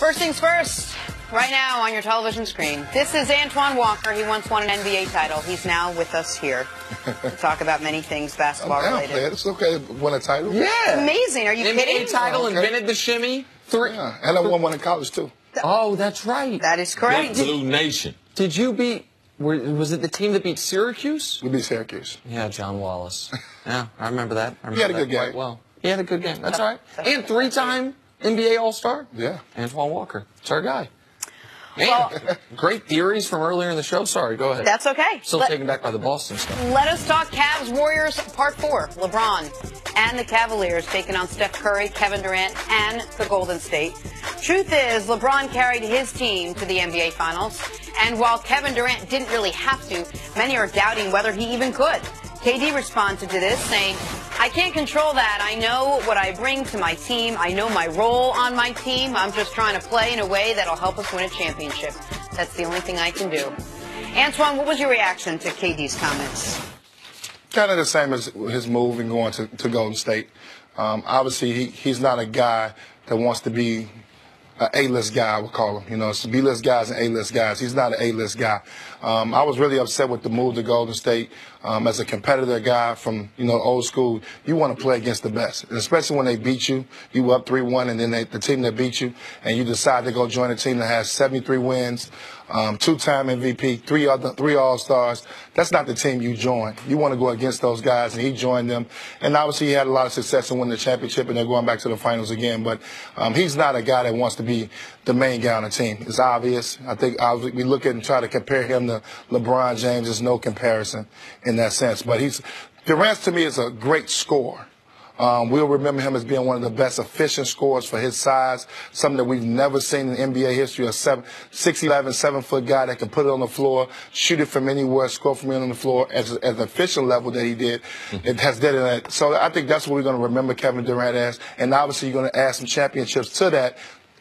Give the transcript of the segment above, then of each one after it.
First things first, right now on your television screen. This is Antoine Walker. He once won an NBA title. He's now with us here to talk about many things basketball related. It's okay to win a title. Yeah. Amazing. Are you kidding? NBA title, invented the shimmy. Yeah. And I won one in college, too. Oh, that's right. That is correct. Blue Nation. Did you beat, was it the team that beat Syracuse? We beat Syracuse. Yeah, John Wallace. Yeah, I remember that. He had a good game. Quite well. He had a good game. That's all right. And three-time NBA All-Star. Yeah. Antoine Walker. It's our guy. Man, Well, great theories from earlier in the show. Sorry, go ahead. that's okay. Still taken back by the Boston stuff. Let us talk Cavs Warriors Part 4. LeBron and the Cavaliers taking on Steph Curry, Kevin Durant, and the Golden State. Truth is, LeBron carried his team to the NBA Finals, and while Kevin Durant didn't really have to, many are doubting whether he even could. KD responded to this, saying, "I can't control that. I know what I bring to my team. I know my role on my team. I'm just trying to play in a way that'll help us win a championship. That's the only thing I can do." Antoine, what was your reaction to KD's comments? Kind of the same as his move in going to Golden State. Obviously, he's not a guy that wants to be an A-list guy, I would call him. You know, it's B-list guys and A-list guys. He's not an A-list guy. I was really upset with the move to Golden State. As a competitor guy from, old school, you want to play against the best. And especially when they beat you, you up 3-1, and then the team that beat you, and you decide to go join a team that has 73 wins, two-time MVP, three All-Stars. That's not the team you join. You want to go against those guys, and he joined them. And obviously he had a lot of success in winning the championship, and they're going back to the finals again. But he's not a guy that wants to be the main guy on the team. It's obvious. I think we look at and try to compare him to LeBron James. There's no comparison in that sense. But Durant, to me, is a great scorer. We'll remember him as being one of the best efficient scorers for his size, something that we've never seen in NBA history, a 6'11", 7-foot guy that can put it on the floor, shoot it from anywhere, score from anywhere on the floor at an efficient level that he did. It has did it. So I think that's what we're going to remember Kevin Durant as. And obviously you're going to add some championships to that,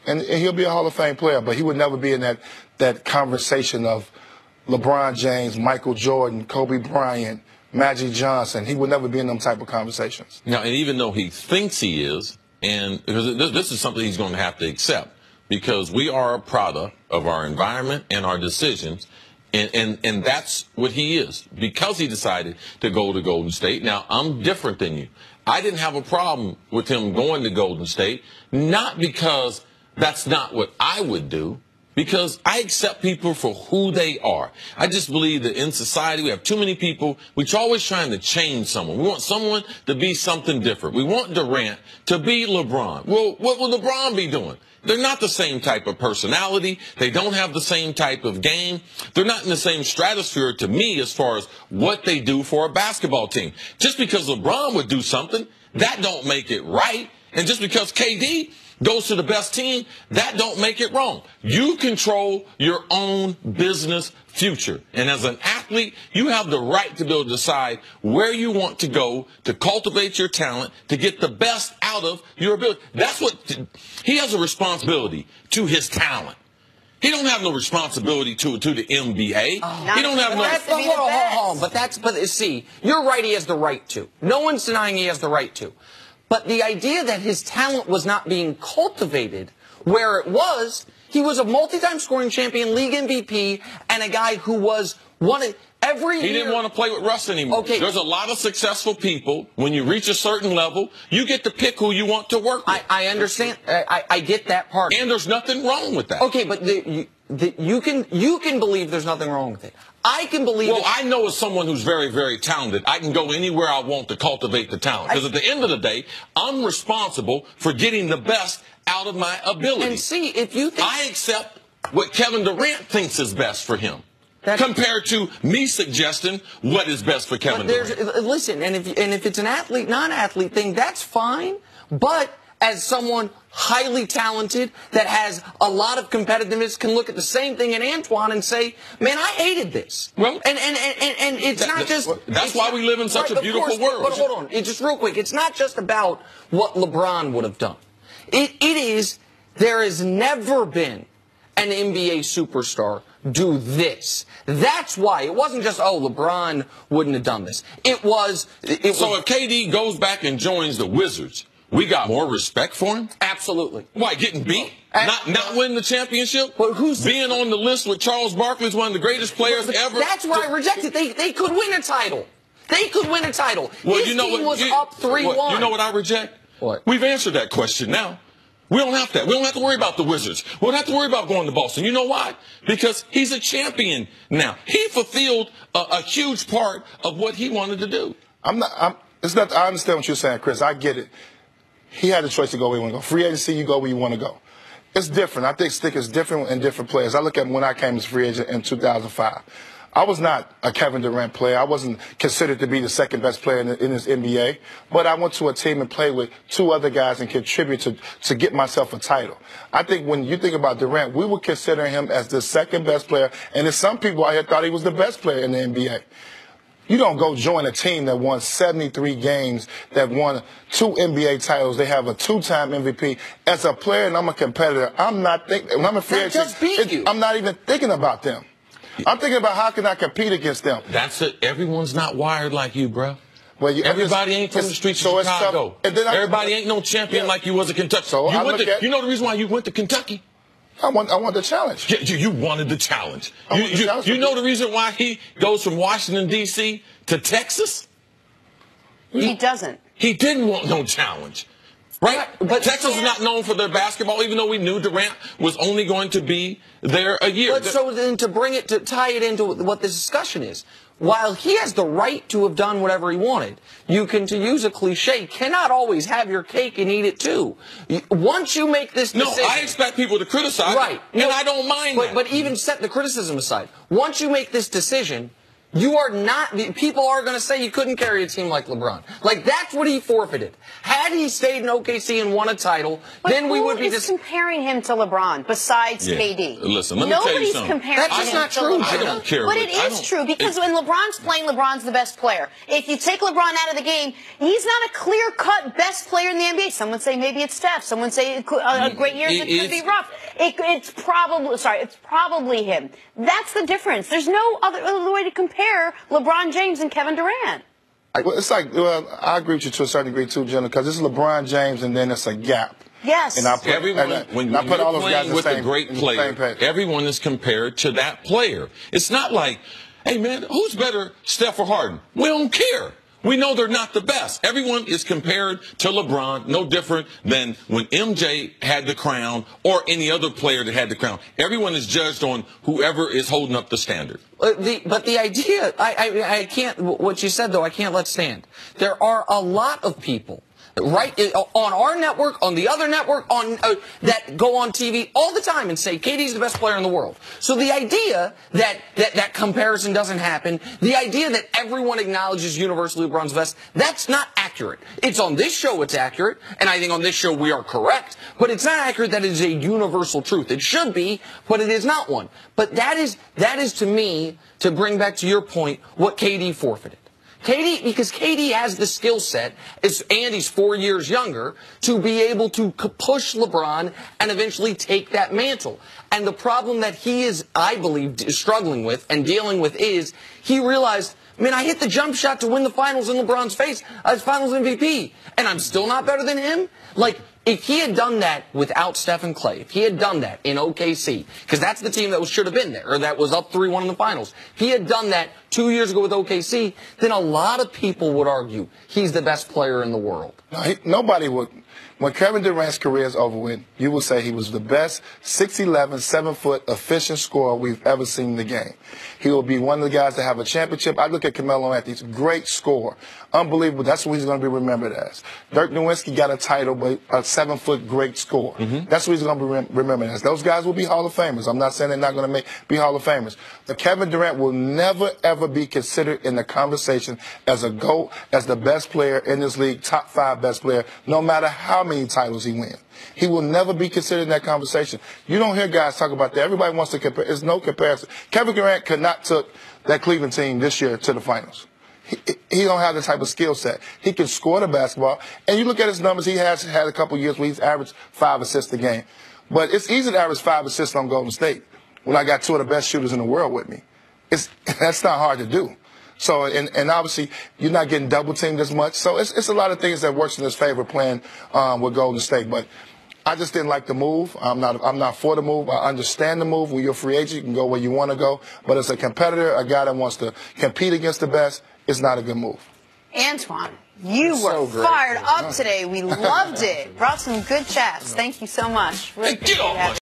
and he'll be a Hall of Fame player, but he would never be in that conversation of LeBron James, Michael Jordan, Kobe Bryant, Magic Johnson. He would never be in them type of conversations. Now, and even though he thinks he is, and because this is something he's going to have to accept, because we are a product of our environment and our decisions, and that's what he is, because he decided to go to Golden State. Now, I'm different than you. I didn't have a problem with him going to Golden State, not because that's not what I would do, because I accept people for who they are. I just believe that in society we have too many people. We're always trying to change someone. We want someone to be something different. We want Durant to be LeBron. Well, what will LeBron be doing? They're not the same type of personality. They don't have the same type of game. They're not in the same stratosphere to me as far as what they do for a basketball team. Just because LeBron would do something, that don't make it right. And just because KD goes to the best team, that don't make it wrong. You control your own business future. And as an athlete, you have the right to be able to decide where you want to go, to cultivate your talent, to get the best out of your ability. That's what he has a responsibility to his talent. He don't have no responsibility to the NBA. He don't have no. Hold on. But see, you're right. He has the right to. No one's denying he has the right to. But the idea that his talent was not being cultivated where it was, he was a multi-time scoring champion, league MVP, and a guy who was one of every year. He didn't want to play with Russ anymore. Okay. There's a lot of successful people. When you reach a certain level, you get to pick who you want to work with. I understand. I get that part. And there's nothing wrong with that. Okay, but you can believe there's nothing wrong with it. I can believe. Well, I know as someone who's very, very talented, I can go anywhere I want to cultivate the talent. Because at the end of the day, I'm responsible for getting the best out of my ability. And see, if you think I accept what Kevin Durant thinks is best for him, compared to me suggesting what is best for Kevin Durant. Listen, and if it's an athlete, non-athlete thing, that's fine. But as someone highly talented that has a lot of competitiveness can look at the same thing in Antoine and say, man, I hated this. Well, and it's not just. That's why we live in such a beautiful world. But hold on, just real quick. It's not just about what LeBron would have done. It is. There has never been an NBA superstar do this. That's why. It wasn't just, oh, LeBron wouldn't have done this. So if KD goes back and joins the Wizards, we got more respect for him? Absolutely. Why, getting beat? Not winning the championship? But who's being on the list with Charles Barkley as one of the greatest players ever? That's where I reject it. They could win a title. They could win a title. Well, His team was up 3-1. You know what I reject? What? We've answered that question now. We don't have that. We don't have to worry about the Wizards. We don't have to worry about going to Boston. You know why? Because he's a champion now. He fulfilled a huge part of what he wanted to do. I understand what you're saying, Chris. I get it. He had the choice to go where he want to go. Free agency, you go where you want to go. It's different. I think stick is different in different players. I look at when I came as free agent in 2005. I was not a Kevin Durant player. I wasn't considered to be the second best player in this NBA. But I went to a team and played with two other guys and contributed to get myself a title. I think when you think about Durant, we would consider him as the second best player. And there's some people out here thought he was the best player in the NBA. You don't go join a team that won 73 games, that won 2 NBA titles. They have a 2-time MVP. As a player and I'm a competitor, I'm not thinking. When I'm a free agent, I'm not even thinking about them. I'm thinking about how can I compete against them. That's it. Everyone's not wired like you, bro. Well, everybody ain't from the streets of Chicago. Everybody ain't no champion like you was in Kentucky. So you know the reason why you went to Kentucky? I want the challenge. You wanted the challenge. You know the reason why he goes from Washington, D.C. to Texas? He doesn't. He didn't want no challenge. Right? But Texas is not known for their basketball, even though we knew Durant was only going to be there a year. But so then to tie it into what this discussion is, while he has the right to have done whatever he wanted, you can, to use a cliche, cannot always have your cake and eat it too. Once you make this decision... No, I expect people to criticize, right? And I don't mind that. But even set the criticism aside. Once you make this decision... You are not, people are going to say you couldn't carry a team like LeBron. Like, that's what he forfeited. Had he stayed in OKC and won a title, then we would be just comparing him to LeBron besides KD. Listen, let me tell you something. Comparing that's just not true. I don't care. But it is true because when LeBron's playing, LeBron's the best player. If you take LeBron out of the game, he's not a clear-cut best player in the NBA. Some would say maybe it's Steph. Some would say a great year it could be rough. It's probably him. That's the difference. There's no other way to compare LeBron James and Kevin Durant. Well, it's like, I agree with you to a certain degree too, Jenna, because it's LeBron James and then it's a gap. Yes. And I put, when you're playing with a great player, everyone is compared to that player. It's not like, hey man, who's better, Steph or Harden? We don't care. We know they're not the best. Everyone is compared to LeBron, no different than when MJ had the crown or any other player that had the crown. Everyone is judged on whoever is holding up the standard. But the idea, I can't, what you said though, I can't let stand. There are a lot of people, right, on our network, on the other network, that go on TV all the time and say KD's the best player in the world. So the idea that comparison doesn't happen, the idea that everyone acknowledges universally LeBron's best, that's not accurate. It's on this show it's accurate, and I think on this show we are correct, but it's not accurate that it is a universal truth. It should be, but it is not one. But that is to me, to bring back to your point, what KD forfeited. Because KD has the skill set, and he's 4 years younger, to be able to push LeBron and eventually take that mantle. And the problem that he is, I believe, struggling with and dealing with is he realized, man, I hit the jump shot to win the finals in LeBron's face as finals MVP, and I'm still not better than him? Like, if he had done that without Steph and Clay, if he had done that in OKC, because that's the team that should have been there, or that was up 3-1 in the finals, if he had done that 2 years ago with OKC, then a lot of people would argue he's the best player in the world. No, nobody would. When Kevin Durant's career is over with, you will say he was the best 6'11", 7-foot efficient scorer we've ever seen in the game. He will be one of the guys that have a championship. I look at Carmelo Anthony. He's a great scorer. Unbelievable. That's what he's going to be remembered as. Dirk Nowitzki got a title, but a 7-foot great scorer. That's what he's going to be remembered as. Those guys will be Hall of Famers. I'm not saying they're not going to be Hall of Famers. But Kevin Durant will never, ever be considered in the conversation as a GOAT, as the best player in this league, top 5 best player, no matter how many titles he wins. He will never be considered in that conversation. You don't hear guys talk about that. Everybody wants to compare. There's no comparison. Kevin Durant could not took that Cleveland team this year to the finals. He don't have the type of skill set. He can score the basketball. And you look at his numbers, he has had a couple years where he's averaged 5 assists a game. But it's easy to average 5 assists on Golden State when I got 2 of the best shooters in the world with me. That's not hard to do. So, and obviously, you're not getting double teamed as much. So it's a lot of things that works in his favor playing with Golden State. But I just didn't like the move. I'm not for the move. I understand the move. When you're a free agent, you can go where you want to go. But as a competitor, a guy that wants to compete against the best, it's not a good move. Antoine, you were fired up today. We loved it. Brought some good chats. Thank you so much. Really Get off my